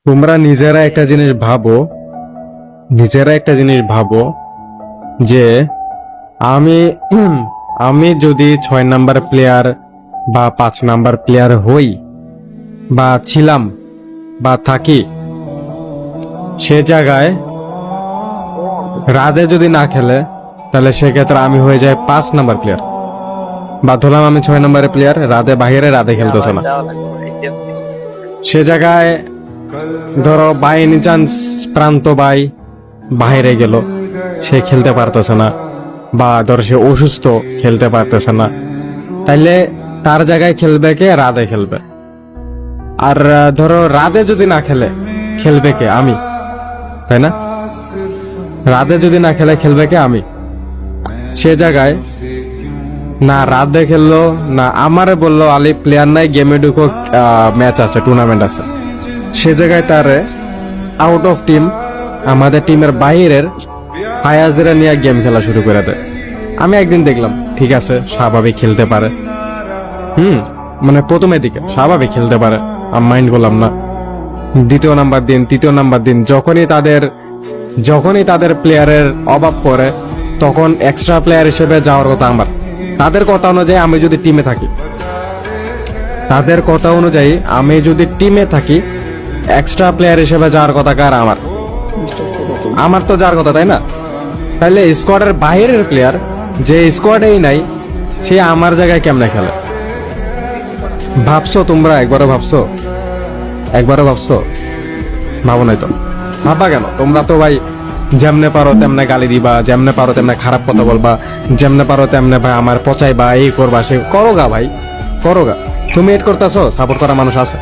তোমরা নিজেরা একটা জিনিস ভাবো যে আমি আমি যদি 6 নাম্বার প্লেয়ার বা 5 নাম্বার প্লেয়ার হই বা ছিলাম বা থাকি, সে জায়গায় রাধে যদি না খেলে তাহলে সেক্ষেত্রে আমি হয়ে যাই 5 নাম্বার প্লেয়ার, বা ধরলাম আমি 6 নাম্বারের প্লেয়ার, রাধে বাহিরে, রাধে খেলতেছে না। সে জায়গায় ধরো বাই এনি চান্স প্রান্ত বাই বাইরে গেল, সে খেলতে পারতেছে না, বা ধরো সে অসুস্থ খেলতে পারতেছে না, তাইলে তার জায়গায় খেলবে কে? রাধে খেলবে। আর ধরো রাধে যদি না খেলে খেলবে কে? আমি, তাই না? রাধে যদি না খেলে খেলবে কে? আমি। সে জায়গায় না রাধে খেললো না আমারে বললো আলি প্লেয়ার নাই, গেমে ঢুকো, ম্যাচ আছে, টুর্নামেন্ট আছে, সে জায়গায় তারে আউট অফ টিম, আমাদের টিমের বাইরের ফায়াজরা নিয়ে গেম খেলা শুরু করে দেয়। আমি একদিন দেখলাম ঠিক আছে, স্বাভাবিক খেলতে পারে, মানে প্রথমের দিকে স্বাভাবিক খেলতে পারে, আমি মাইন্ড করলাম না। দ্বিতীয় নাম্বার দিন, তৃতীয় নাম্বার দিন, যখনই তাদের প্লেয়ারের অভাব পড়ে, তখন এক্সট্রা প্লেয়ার হিসেবে যাওয়ার কথা আমার। তাদের কথা অনুযায়ী আমি যদি টিমে থাকি, এক্সট্রা প্লেয়ার হিসেবে যাওয়ার কথা কার? আমার তো যাওয়ার কথা, তাই না? তাহলে স্কোয়াডের বাইরের প্লেয়ার যে স্কোয়াডেই নাই, সে আমার জায়গায় কেমনে খেলে? ভাবছো তোমরা? একবারও ভাবছো? ভাবো নাই তো? ভাবা কেন? তোমরা তো ভাই যেমনে পারো তেমনে গালি দিবা, যেমনে পারো তেমনে খারাপ কথা বলবা, যেমনে পারো তেমনে ভাই আমার পচাইবা, এই করবা, সে করোগা ভাই, করোগা। তুমি এড করতেছো, সাপোর্ট করা মানুষ আছে।